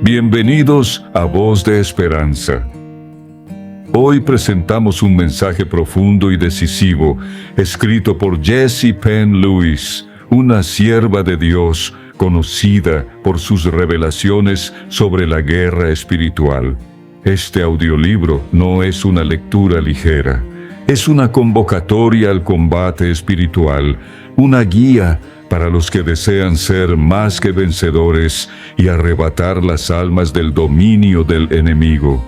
Bienvenidos a Voz de Esperanza. Hoy presentamos un mensaje profundo y decisivo, escrito por Jessie Penn Lewis, una sierva de Dios conocida por sus revelaciones sobre la guerra espiritual. Este audiolibro no es una lectura ligera, es una convocatoria al combate espiritual, una guía para los que desean ser más que vencedores y arrebatar las almas del dominio del enemigo.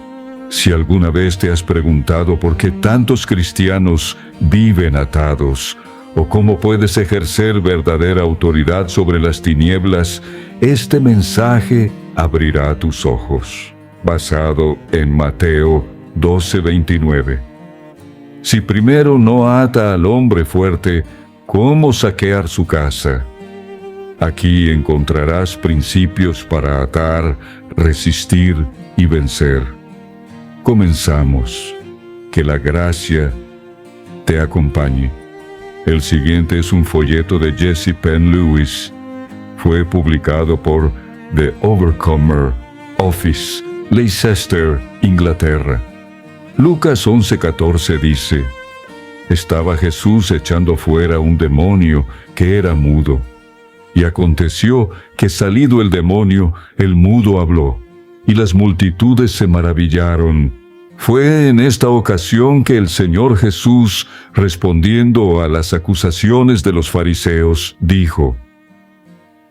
Si alguna vez te has preguntado por qué tantos cristianos viven atados, o cómo puedes ejercer verdadera autoridad sobre las tinieblas, este mensaje abrirá tus ojos. Basado en Mateo 12:29. Si primero no ata al hombre fuerte, ¿cómo saquear su casa? Aquí encontrarás principios para atar, resistir y vencer. Comenzamos. Que la gracia te acompañe. El siguiente es un folleto de Jessie Penn Lewis. Fue publicado por The Overcomer Office, Leicester, Inglaterra. Lucas 11:14 dice: Estaba Jesús echando fuera un demonio que era mudo. Y aconteció que salido el demonio, el mudo habló, y las multitudes se maravillaron. Fue en esta ocasión que el Señor Jesús, respondiendo a las acusaciones de los fariseos, dijo: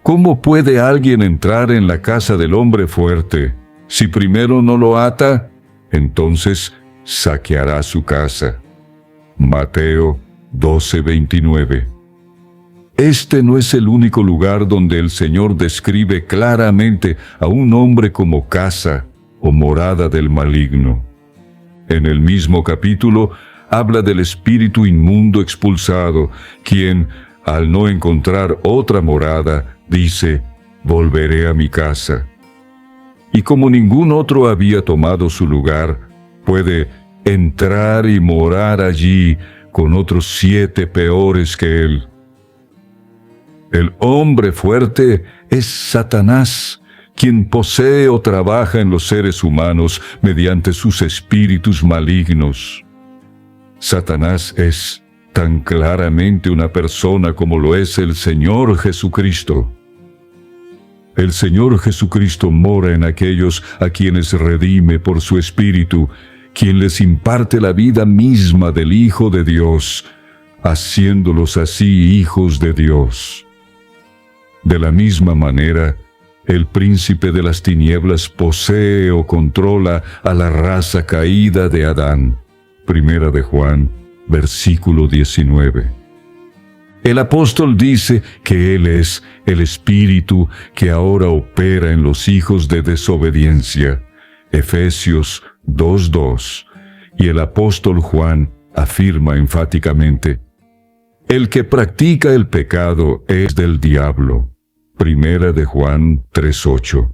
¿Cómo puede alguien entrar en la casa del hombre fuerte si primero no lo ata? Entonces saqueará su casa. Mateo 12:29. Este no es el único lugar donde el Señor describe claramente a un hombre como casa o morada del maligno. En el mismo capítulo habla del espíritu inmundo expulsado, quien, al no encontrar otra morada, dice: volveré a mi casa. Y como ningún otro había tomado su lugar, puede entrar y morar allí con otros 7 peores que él. El hombre fuerte es Satanás, quien posee o trabaja en los seres humanos mediante sus espíritus malignos. Satanás es tan claramente una persona como lo es el Señor Jesucristo. El Señor Jesucristo mora en aquellos a quienes redime por su Espíritu, quien les imparte la vida misma del Hijo de Dios, haciéndolos así hijos de Dios. De la misma manera, el príncipe de las tinieblas posee o controla a la raza caída de Adán. Primera de Juan, versículo 19. El apóstol dice que Él es el espíritu que ahora opera en los hijos de desobediencia. Efesios 2:2. Y el apóstol Juan afirma enfáticamente: el que practica el pecado es del diablo. Primera de Juan 3:8.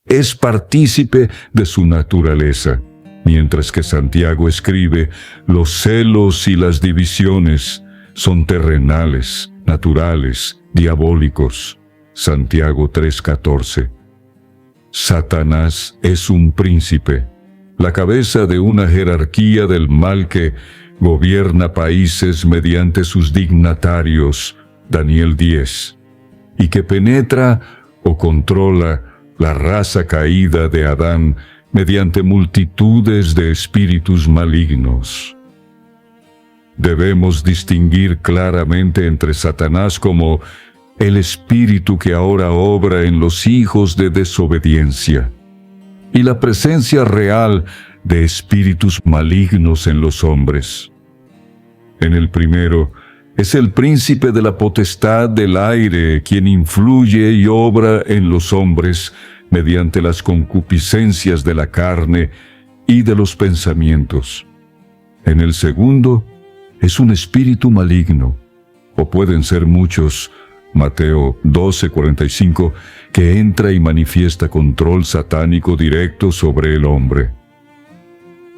Es partícipe de su naturaleza, mientras que Santiago escribe: los celos y las divisiones son terrenales, naturales, diabólicos. Santiago 3:14. Satanás es un príncipe, la cabeza de una jerarquía del mal que gobierna países mediante sus dignatarios. Daniel 10. Y que penetra o controla la raza caída de Adán mediante multitudes de espíritus malignos. Debemos distinguir claramente entre Satanás como el espíritu que ahora obra en los hijos de desobediencia y la presencia real de espíritus malignos en los hombres. En el primero, es el príncipe de la potestad del aire quien influye y obra en los hombres mediante las concupiscencias de la carne y de los pensamientos. En el segundo, es un espíritu maligno, o pueden ser muchos, Mateo 12:45, que entra y manifiesta control satánico directo sobre el hombre.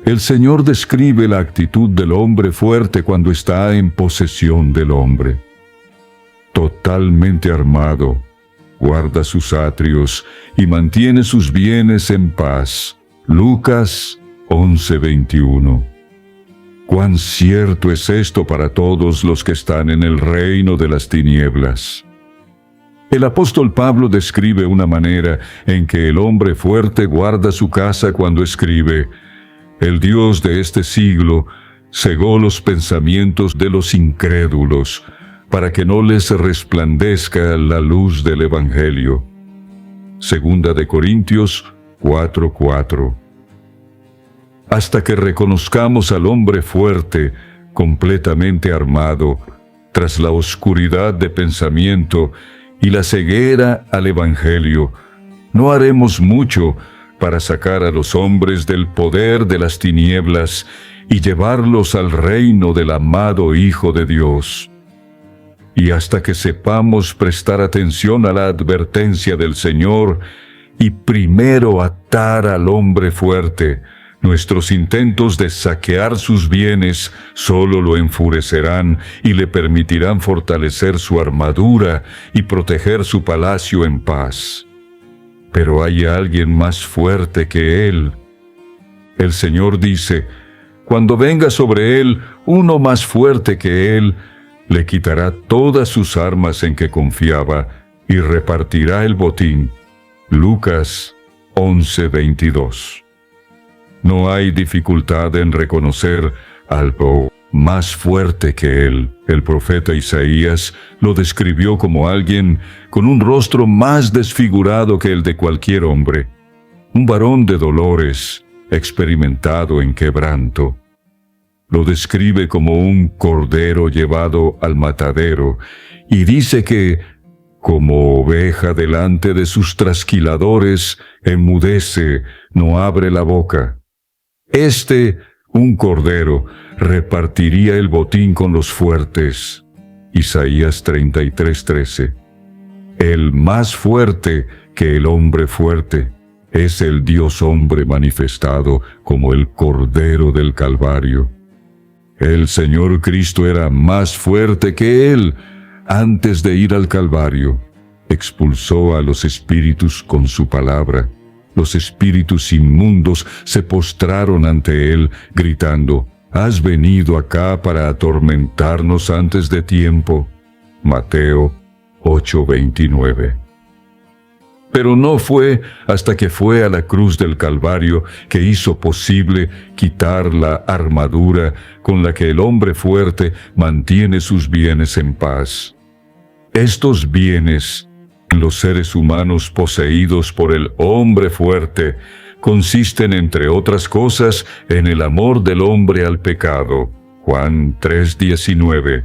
El Señor describe la actitud del hombre fuerte cuando está en posesión del hombre. Totalmente armado, guarda sus atrios y mantiene sus bienes en paz. Lucas 11:21. Cuán cierto es esto para todos los que están en el reino de las tinieblas. El apóstol Pablo describe una manera en que el hombre fuerte guarda su casa cuando escribe: el Dios de este siglo cegó los pensamientos de los incrédulos, para que no les resplandezca la luz del Evangelio. Segunda de Corintios 4:4. Hasta que reconozcamos al hombre fuerte, completamente armado, tras la oscuridad de pensamiento y la ceguera al Evangelio, no haremos mucho para sacar a los hombres del poder de las tinieblas y llevarlos al reino del amado Hijo de Dios. Y hasta que sepamos prestar atención a la advertencia del Señor y primero atar al hombre fuerte, nuestros intentos de saquear sus bienes solo lo enfurecerán y le permitirán fortalecer su armadura y proteger su palacio en paz. Pero hay alguien más fuerte que él. El Señor dice: cuando venga sobre él uno más fuerte que él, le quitará todas sus armas en que confiaba y repartirá el botín. Lucas 11:22. No hay dificultad en reconocer algo más fuerte que él. El profeta Isaías lo describió como alguien con un rostro más desfigurado que el de cualquier hombre, un varón de dolores, experimentado en quebranto. Lo describe como un cordero llevado al matadero y dice que, como oveja delante de sus trasquiladores, enmudece, no abre la boca. Un cordero, repartiría el botín con los fuertes. Isaías 33:13. El más fuerte que el hombre fuerte es el Dios hombre manifestado como el Cordero del Calvario. El Señor Cristo era más fuerte que él. Antes de ir al Calvario, expulsó a los espíritus con su palabra. Los espíritus inmundos se postraron ante él, gritando: «¿Has venido acá para atormentarnos antes de tiempo?» Mateo 8:29. Pero no fue hasta que fue a la cruz del Calvario que hizo posible quitar la armadura con la que el hombre fuerte mantiene sus bienes en paz. Estos bienes, los seres humanos poseídos por el hombre fuerte, consisten, entre otras cosas, en el amor del hombre al pecado. Juan 3:19.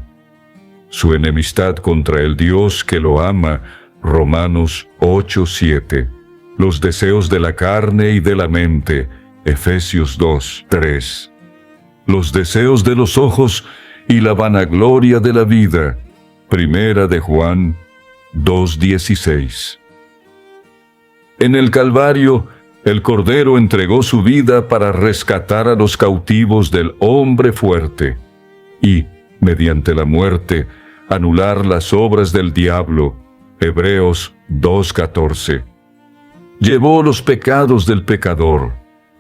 Su enemistad contra el Dios que lo ama. Romanos 8:7. Los deseos de la carne y de la mente. Efesios 2:3. Los deseos de los ojos y la vanagloria de la vida. Primera de Juan 2:16. En el Calvario, el Cordero entregó su vida para rescatar a los cautivos del hombre fuerte y, mediante la muerte, anular las obras del diablo. Hebreos 2:14. Llevó los pecados del pecador,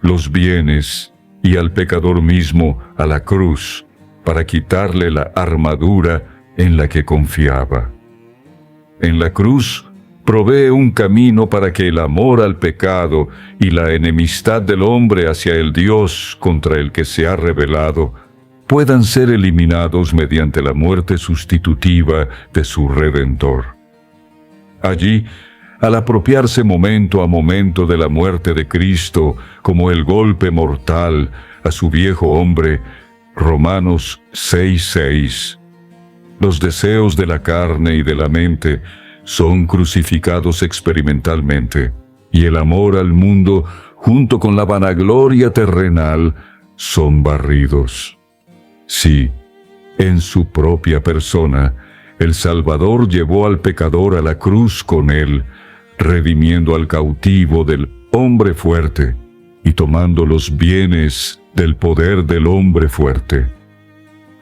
los bienes y al pecador mismo a la cruz para quitarle la armadura en la que confiaba. En la cruz provee un camino para que el amor al pecado y la enemistad del hombre hacia el Dios contra el que se ha rebelado puedan ser eliminados mediante la muerte sustitutiva de su Redentor. Allí, al apropiarse momento a momento de la muerte de Cristo como el golpe mortal a su viejo hombre, Romanos 6:6, los deseos de la carne y de la mente son crucificados experimentalmente, y el amor al mundo, junto con la vanagloria terrenal, son barridos. Sí, en su propia persona, el Salvador llevó al pecador a la cruz con él, redimiendo al cautivo del hombre fuerte y tomando los bienes del poder del hombre fuerte.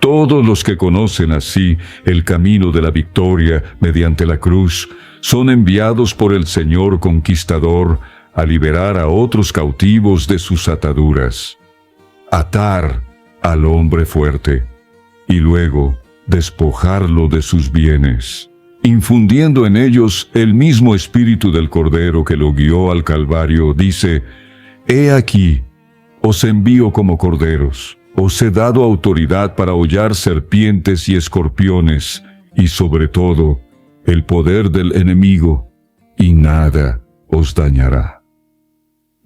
Todos los que conocen así el camino de la victoria mediante la cruz son enviados por el Señor conquistador a liberar a otros cautivos de sus ataduras. Atar al hombre fuerte y luego despojarlo de sus bienes, infundiendo en ellos el mismo espíritu del Cordero que lo guió al Calvario, dice: «He aquí, os envío como corderos, os he dado autoridad para hollar serpientes y escorpiones, y sobre todo, el poder del enemigo, y nada os dañará».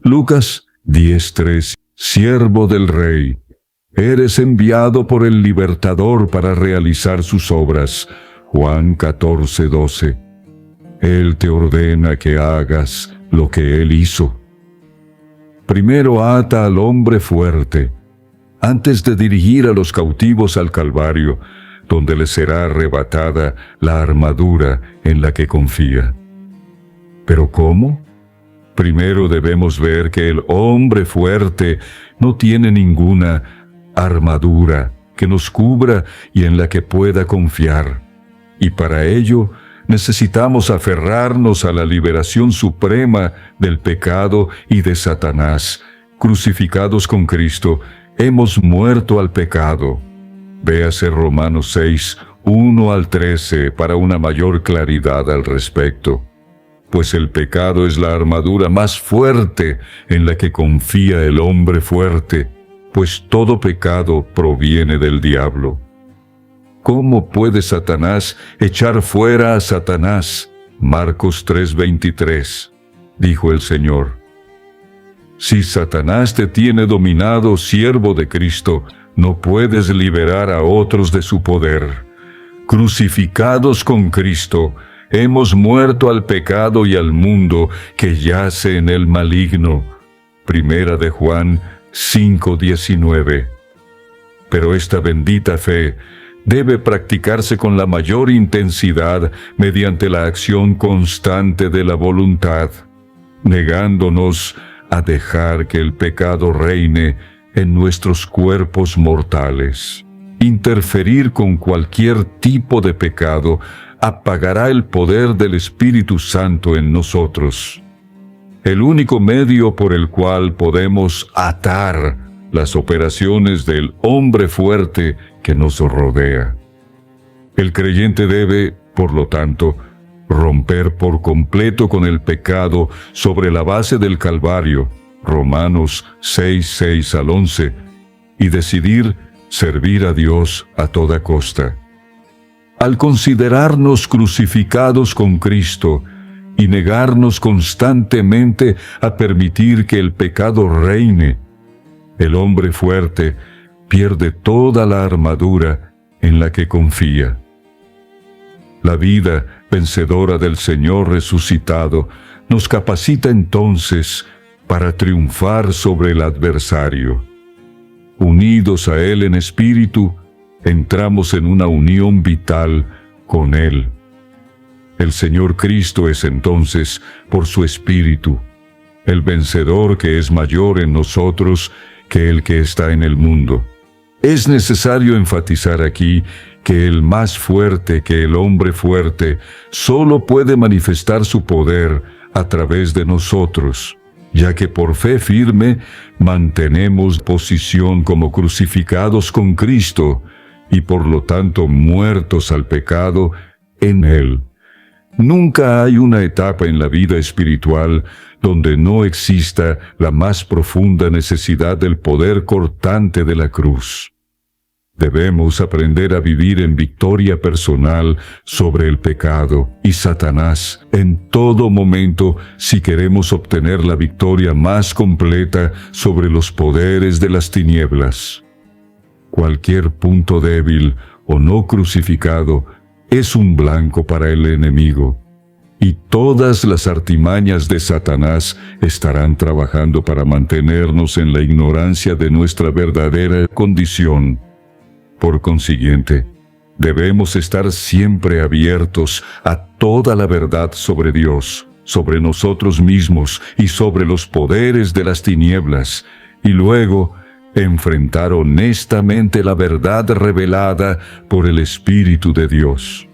Lucas 10:3. Siervo del Rey, eres enviado por el Libertador para realizar sus obras. Juan 14:12. Él te ordena que hagas lo que Él hizo. Primero ata al hombre fuerte, antes de dirigir a los cautivos al Calvario, donde les será arrebatada la armadura en la que confía. ¿Pero cómo? Primero debemos ver que el hombre fuerte no tiene ninguna armadura que nos cubra y en la que pueda confiar. Y para ello necesitamos aferrarnos a la liberación suprema del pecado y de Satanás. Crucificados con Cristo, hemos muerto al pecado. Véase Romanos 6, 1 al 13 para una mayor claridad al respecto. Pues el pecado es la armadura más fuerte en la que confía el hombre fuerte, pues todo pecado proviene del diablo. ¿Cómo puede Satanás echar fuera a Satanás? Marcos 3:23, dijo el Señor. Si Satanás te tiene dominado, siervo de Cristo, no puedes liberar a otros de su poder. Crucificados con Cristo, hemos muerto al pecado y al mundo que yace en el maligno. Primera de Juan 5:19. Pero esta bendita fe debe practicarse con la mayor intensidad mediante la acción constante de la voluntad, negándonos a dejar que el pecado reine en nuestros cuerpos mortales. Interferir con cualquier tipo de pecado apagará el poder del Espíritu Santo en nosotros. El único medio por el cual podemos atar las operaciones del hombre fuerte que nos rodea. El creyente debe, por lo tanto, romper por completo con el pecado sobre la base del Calvario, Romanos 6:6 al 11, y decidir servir a Dios a toda costa. Al considerarnos crucificados con Cristo y negarnos constantemente a permitir que el pecado reine, el hombre fuerte pierde toda la armadura en la que confía. La vida vencedora del Señor resucitado nos capacita entonces para triunfar sobre el adversario. Unidos a Él en espíritu, entramos en una unión vital con Él. El Señor Cristo es entonces, por su Espíritu, el vencedor que es mayor en nosotros que el que está en el mundo. Es necesario enfatizar aquí que el más fuerte que el hombre fuerte solo puede manifestar su poder a través de nosotros, ya que por fe firme mantenemos posición como crucificados con Cristo y por lo tanto muertos al pecado en Él. Nunca hay una etapa en la vida espiritual donde no exista la más profunda necesidad del poder cortante de la cruz. Debemos aprender a vivir en victoria personal sobre el pecado y Satanás en todo momento si queremos obtener la victoria más completa sobre los poderes de las tinieblas. Cualquier punto débil o no crucificado es un blanco para el enemigo, y todas las artimañas de Satanás estarán trabajando para mantenernos en la ignorancia de nuestra verdadera condición. Por consiguiente, debemos estar siempre abiertos a toda la verdad sobre Dios, sobre nosotros mismos y sobre los poderes de las tinieblas, y luego enfrentar honestamente la verdad revelada por el Espíritu de Dios.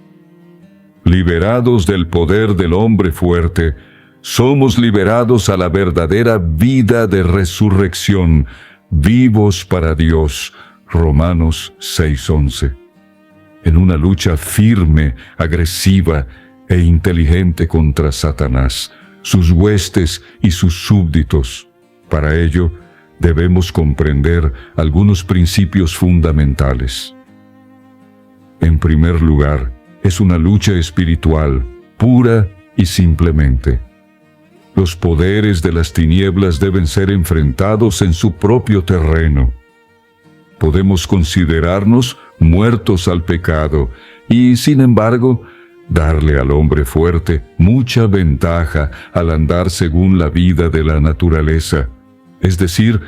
Liberados del poder del hombre fuerte, somos liberados a la verdadera vida de resurrección, vivos para Dios. Romanos 6:11. En una lucha firme, agresiva e inteligente contra Satanás, sus huestes y sus súbditos. Para ello, debemos comprender algunos principios fundamentales. En primer lugar, es una lucha espiritual, pura y simplemente. Los poderes de las tinieblas deben ser enfrentados en su propio terreno. Podemos considerarnos muertos al pecado y, sin embargo, darle al hombre fuerte mucha ventaja al andar según la vida de la naturaleza, es decir,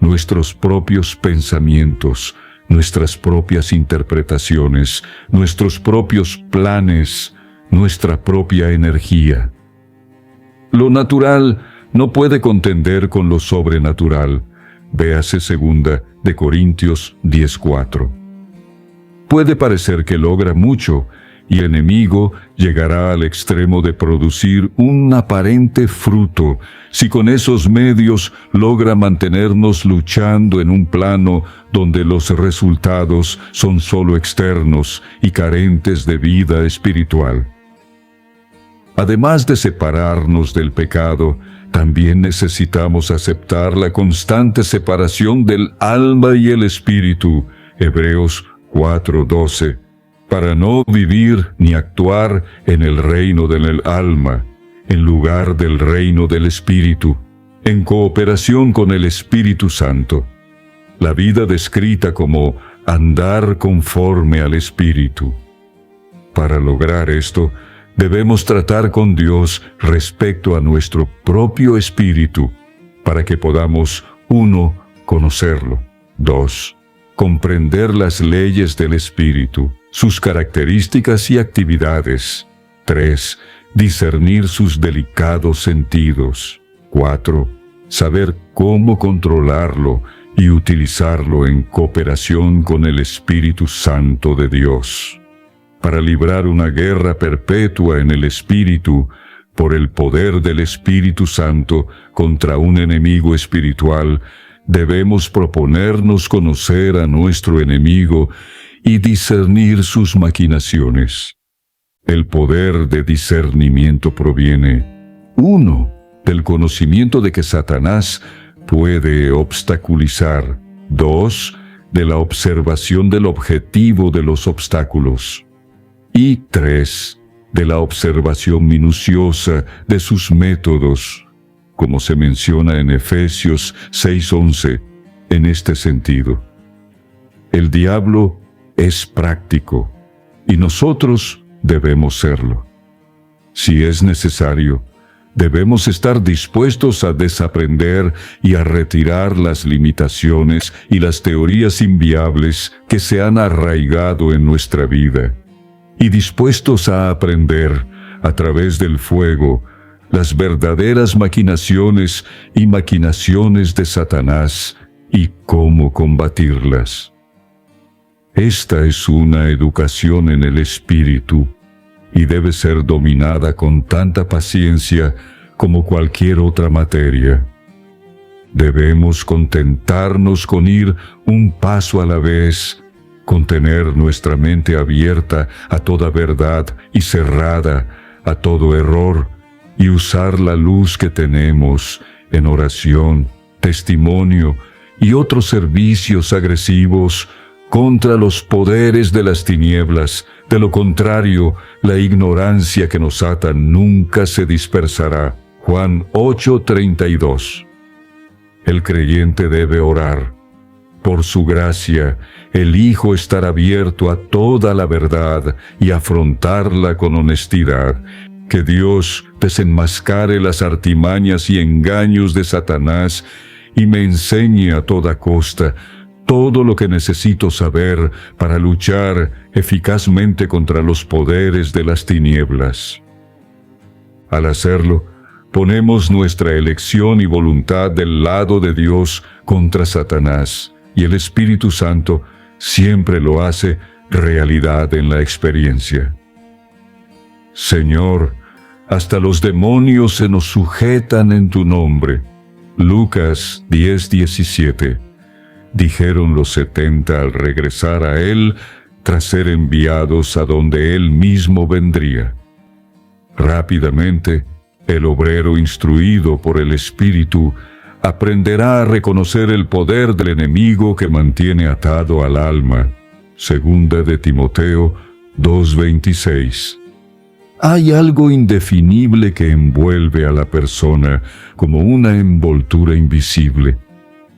nuestros propios pensamientos, nuestras propias interpretaciones, nuestros propios planes, nuestra propia energía. Lo natural no puede contender con lo sobrenatural. Véase 2 de Corintios 10:4. Puede parecer que logra mucho, y el enemigo llegará al extremo de producir un aparente fruto, si con esos medios logra mantenernos luchando en un plano donde los resultados son solo externos y carentes de vida espiritual. Además de separarnos del pecado, también necesitamos aceptar la constante separación del alma y el espíritu, Hebreos 4:12, para no vivir ni actuar en el reino del alma, en lugar del reino del espíritu, en cooperación con el Espíritu Santo. La vida descrita como andar conforme al Espíritu. Para lograr esto, debemos tratar con Dios respecto a nuestro propio espíritu, para que podamos, 1, conocerlo, 2, comprender las leyes del espíritu, sus características y actividades, 3, discernir sus delicados sentidos, 4, saber cómo controlarlo y utilizarlo en cooperación con el Espíritu Santo de Dios. Para librar una guerra perpetua en el Espíritu, por el poder del Espíritu Santo contra un enemigo espiritual, debemos proponernos conocer a nuestro enemigo y discernir sus maquinaciones. El poder de discernimiento proviene, 1, del conocimiento de que Satanás puede obstaculizar, 2, de la observación del objetivo de los obstáculos, y 3, de la observación minuciosa de sus métodos, como se menciona en Efesios 6:11, en este sentido. El diablo es práctico, y nosotros debemos serlo. Si es necesario, debemos estar dispuestos a desaprender y a retirar las limitaciones y las teorías inviables que se han arraigado en nuestra vida, y dispuestos a aprender, a través del fuego, las verdaderas maquinaciones y maquinaciones de Satanás y cómo combatirlas. Esta es una educación en el espíritu y debe ser dominada con tanta paciencia como cualquier otra materia. Debemos contentarnos con ir un paso a la vez, con tener nuestra mente abierta a toda verdad y cerrada a todo error, y usar la luz que tenemos en oración, testimonio y otros servicios agresivos contra los poderes de las tinieblas. De lo contrario, la ignorancia que nos ata nunca se dispersará. Juan 8:32. El creyente debe orar. Por su gracia, elijo estar abierto a toda la verdad y afrontarla con honestidad. Que Dios desenmascare las artimañas y engaños de Satanás y me enseñe a toda costa todo lo que necesito saber para luchar eficazmente contra los poderes de las tinieblas. Al hacerlo, ponemos nuestra elección y voluntad del lado de Dios contra Satanás, y el Espíritu Santo siempre lo hace realidad en la experiencia. Señor, hasta los demonios se nos sujetan en tu nombre. Lucas 10:17. Dijeron los 70 al regresar a él, tras ser enviados a donde él mismo vendría. Rápidamente, el obrero instruido por el Espíritu aprenderá a reconocer el poder del enemigo que mantiene atado al alma. Segunda de Timoteo 2:26. Hay algo indefinible que envuelve a la persona como una envoltura invisible,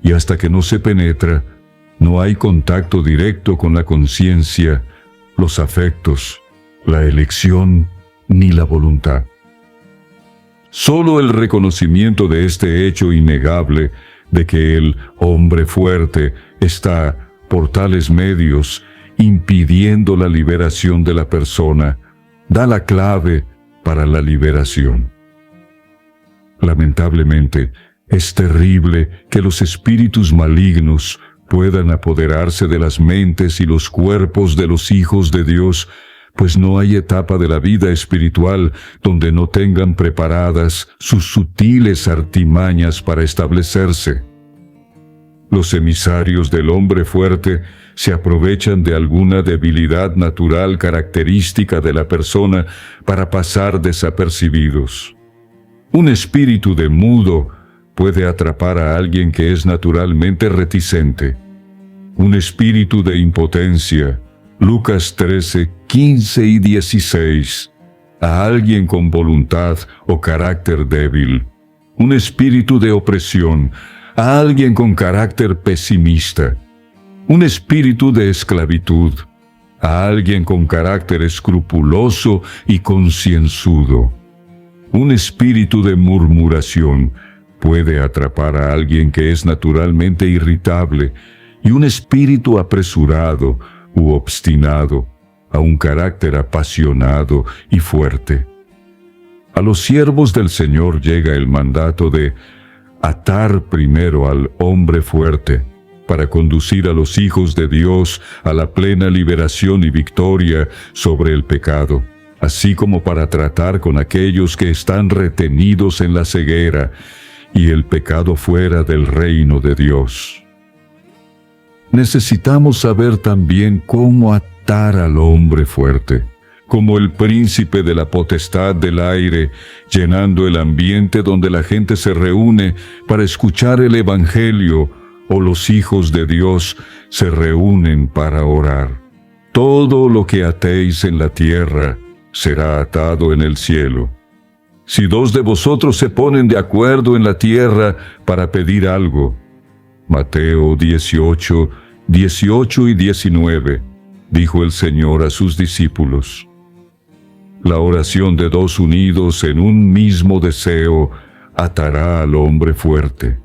y hasta que no se penetra, no hay contacto directo con la conciencia, los afectos, la elección ni la voluntad. Solo el reconocimiento de este hecho innegable de que el hombre fuerte está, por tales medios, impidiendo la liberación de la persona, da la clave para la liberación. Lamentablemente, es terrible que los espíritus malignos puedan apoderarse de las mentes y los cuerpos de los hijos de Dios, pues no hay etapa de la vida espiritual donde no tengan preparadas sus sutiles artimañas para establecerse. Los emisarios del hombre fuerte se aprovechan de alguna debilidad natural característica de la persona para pasar desapercibidos. Un espíritu de mudo puede atrapar a alguien que es naturalmente reticente. Un espíritu de impotencia, Lucas 13:15 y 16, a alguien con voluntad o carácter débil. Un espíritu de opresión, a alguien con carácter pesimista. Un espíritu de esclavitud, a alguien con carácter escrupuloso y concienzudo. Un espíritu de murmuración puede atrapar a alguien que es naturalmente irritable, y un espíritu apresurado u obstinado a un carácter apasionado y fuerte. A los siervos del Señor llega el mandato de atar primero al hombre fuerte para conducir a los hijos de Dios a la plena liberación y victoria sobre el pecado, así como para tratar con aquellos que están retenidos en la ceguera y el pecado fuera del reino de Dios. Necesitamos saber también cómo atar al hombre fuerte, como el príncipe de la potestad del aire, llenando el ambiente donde la gente se reúne para escuchar el Evangelio, o los hijos de Dios se reúnen para orar. Todo lo que atéis en la tierra será atado en el cielo. Si 2 de vosotros se ponen de acuerdo en la tierra para pedir algo. Mateo 18:18 y 19, dijo el Señor a sus discípulos. La oración de 2 unidos en un mismo deseo atará al hombre fuerte.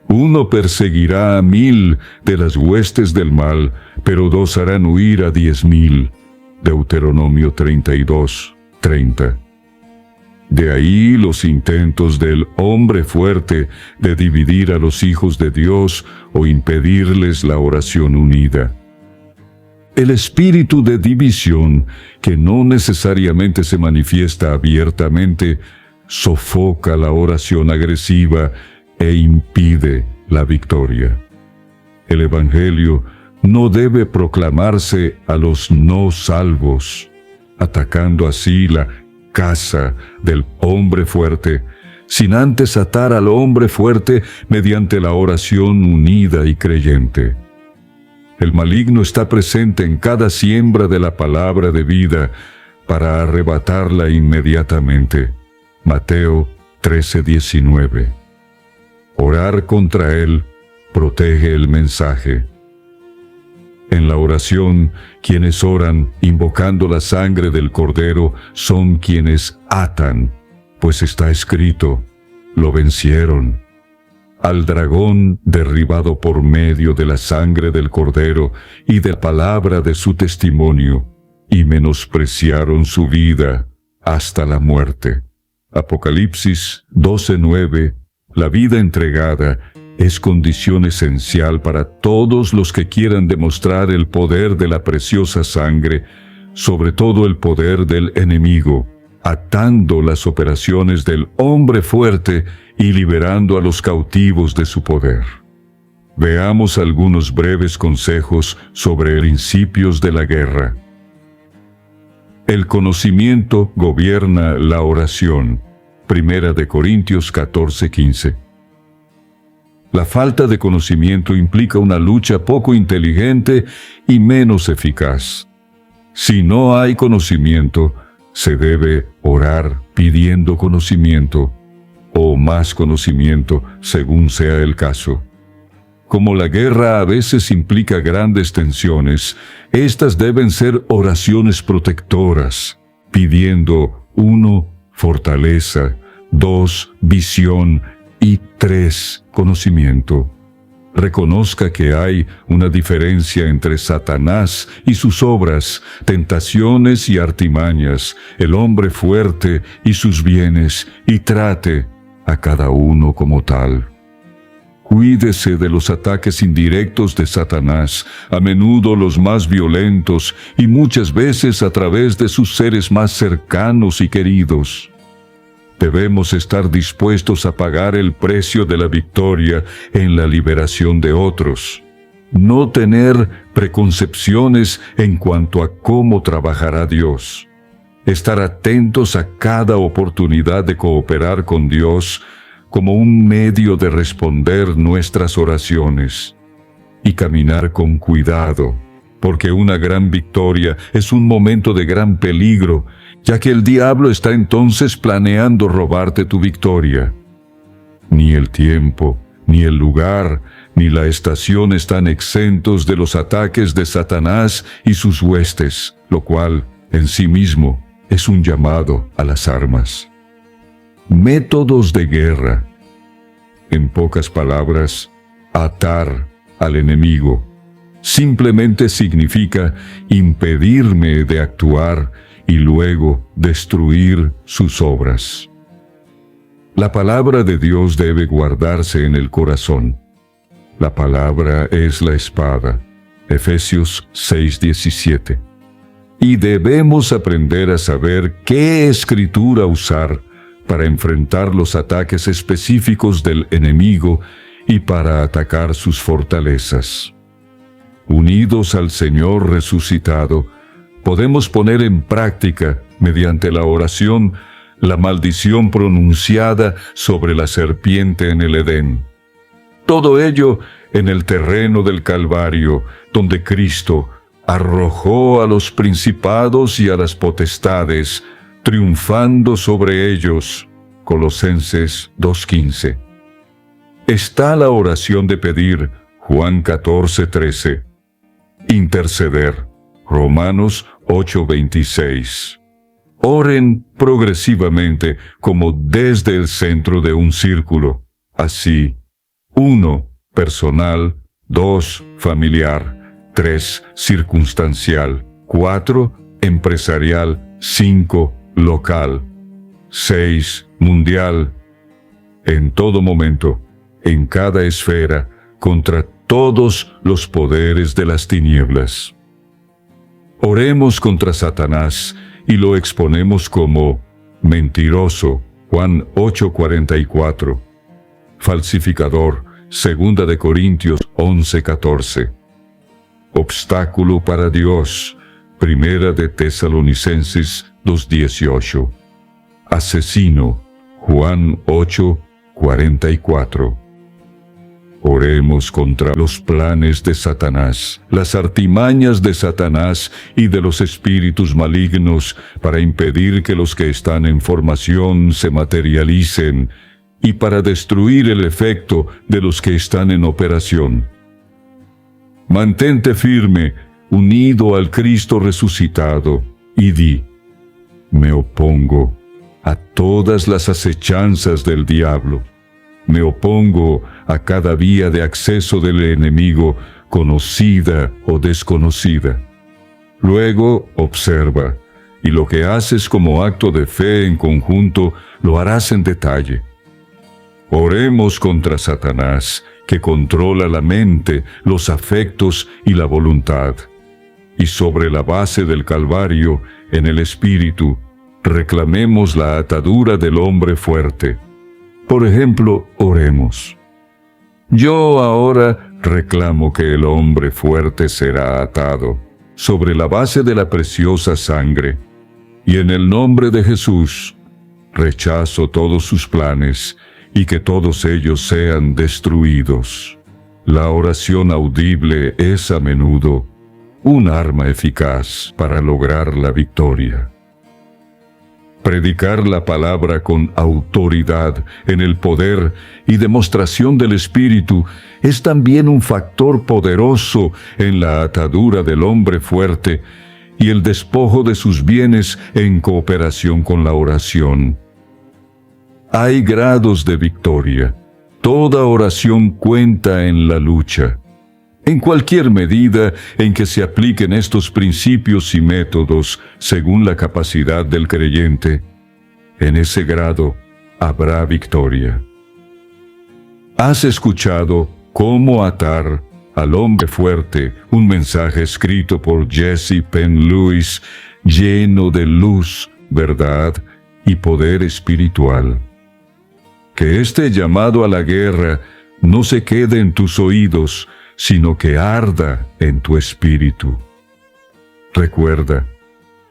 1 perseguirá a 1000 de las huestes del mal, pero 2 harán huir a 10,000. Deuteronomio 32:30. De ahí los intentos del hombre fuerte de dividir a los hijos de Dios o impedirles la oración unida. El espíritu de división, que no necesariamente se manifiesta abiertamente, sofoca la oración agresiva e impide la victoria. El Evangelio no debe proclamarse a los no salvos, atacando así la casa del hombre fuerte, sin antes atar al hombre fuerte mediante la oración unida y creyente. El maligno está presente en cada siembra de la palabra de vida para arrebatarla inmediatamente. Mateo 13:19. Orar contra él protege el mensaje. En la oración, quienes oran invocando la sangre del Cordero son quienes atan, pues está escrito, lo vencieron. Al dragón derribado por medio de la sangre del Cordero y de la palabra de su testimonio, y menospreciaron su vida hasta la muerte. Apocalipsis 12:9. La vida entregada es condición esencial para todos los que quieran demostrar el poder de la preciosa sangre, sobre todo el poder del enemigo, atando las operaciones del hombre fuerte y liberando a los cautivos de su poder. Veamos algunos breves consejos sobre principios de la guerra. El conocimiento gobierna la oración. 1 Corintios 14:15. La falta de conocimiento implica una lucha poco inteligente y menos eficaz. Si no hay conocimiento, se debe orar pidiendo conocimiento, o más conocimiento, según sea el caso. Como la guerra a veces implica grandes tensiones, estas deben ser oraciones protectoras, pidiendo 1. Fortaleza, 2. Visión y 3. Conocimiento. Reconozca que hay una diferencia entre Satanás y sus obras, tentaciones y artimañas, el hombre fuerte y sus bienes, y trate a cada uno como tal. Cuídese de los ataques indirectos de Satanás, a menudo los más violentos y muchas veces a través de sus seres más cercanos y queridos. Debemos estar dispuestos a pagar el precio de la victoria en la liberación de otros. No tener preconcepciones en cuanto a cómo trabajará Dios. Estar atentos a cada oportunidad de cooperar con Dios como un medio de responder nuestras oraciones. Y caminar con cuidado, porque una gran victoria es un momento de gran peligro, ya que el diablo está entonces planeando robarte tu victoria. Ni el tiempo, ni el lugar, ni la estación están exentos de los ataques de Satanás y sus huestes, lo cual, en sí mismo, es un llamado a las armas. Métodos de guerra. En pocas palabras, atar al enemigo. Simplemente significa impedirme de actuar y luego destruir sus obras. La palabra de Dios debe guardarse en el corazón. La palabra es la espada. Efesios 6:17. Y debemos aprender a saber qué escritura usar para enfrentar los ataques específicos del enemigo y para atacar sus fortalezas. Unidos al Señor resucitado, podemos poner en práctica, mediante la oración, la maldición pronunciada sobre la serpiente en el Edén. Todo ello en el terreno del Calvario, donde Cristo arrojó a los principados y a las potestades, triunfando sobre ellos. Colosenses 2:15. Está la oración de pedir, Juan 14:13. Interceder, Romanos 8:26. Oren progresivamente como desde el centro de un círculo. Así, 1. Personal, 2. Familiar, 3. Circunstancial, 4. Empresarial, 5. Local, 6. Mundial. En todo momento, en cada esfera, contra todos los poderes de las tinieblas. Oremos contra Satanás y lo exponemos como mentiroso, Juan 8:44, falsificador, 2 Corintios 11:14, obstáculo para Dios, 1 Tesalonicenses 2:18, asesino, Juan 8:44. Oremos contra los planes de Satanás, las artimañas de Satanás y de los espíritus malignos para impedir que los que están en formación se materialicen y para destruir el efecto de los que están en operación. Mantente firme, unido al Cristo resucitado, y di: me opongo a todas las acechanzas del diablo. Me opongo a cada vía de acceso del enemigo, conocida o desconocida. Luego observa, y lo que haces como acto de fe en conjunto, lo harás en detalle. Oremos contra Satanás, que controla la mente, los afectos y la voluntad. Y sobre la base del Calvario, en el Espíritu, reclamemos la atadura del hombre fuerte. Por ejemplo, oremos: yo ahora reclamo que el hombre fuerte será atado sobre la base de la preciosa sangre, y en el nombre de Jesús rechazo todos sus planes y que todos ellos sean destruidos. La oración audible es a menudo un arma eficaz para lograr la victoria. Predicar la palabra con autoridad en el poder y demostración del Espíritu es también un factor poderoso en la atadura del hombre fuerte y el despojo de sus bienes en cooperación con la oración. Hay grados de victoria. Toda oración cuenta en la lucha. En cualquier medida en que se apliquen estos principios y métodos según la capacidad del creyente, en ese grado habrá victoria. ¿Has escuchado Cómo atar al hombre fuerte? Un mensaje escrito por Jesse Penn Lewis, lleno de luz, verdad y poder espiritual. Que este llamado a la guerra no se quede en tus oídos, sino que arda en tu espíritu. Recuerda,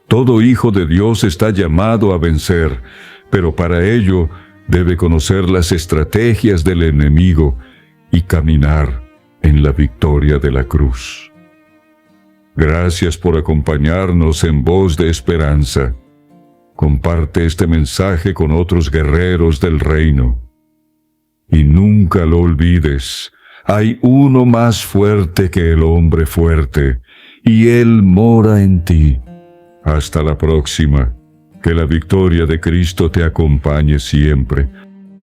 todo hijo de Dios está llamado a vencer, pero para ello debe conocer las estrategias del enemigo y caminar en la victoria de la cruz. Gracias por acompañarnos en Voz de Esperanza. Comparte este mensaje con otros guerreros del reino. Y nunca lo olvides, hay uno más fuerte que el hombre fuerte, y él mora en ti. Hasta la próxima. Que la victoria de Cristo te acompañe siempre.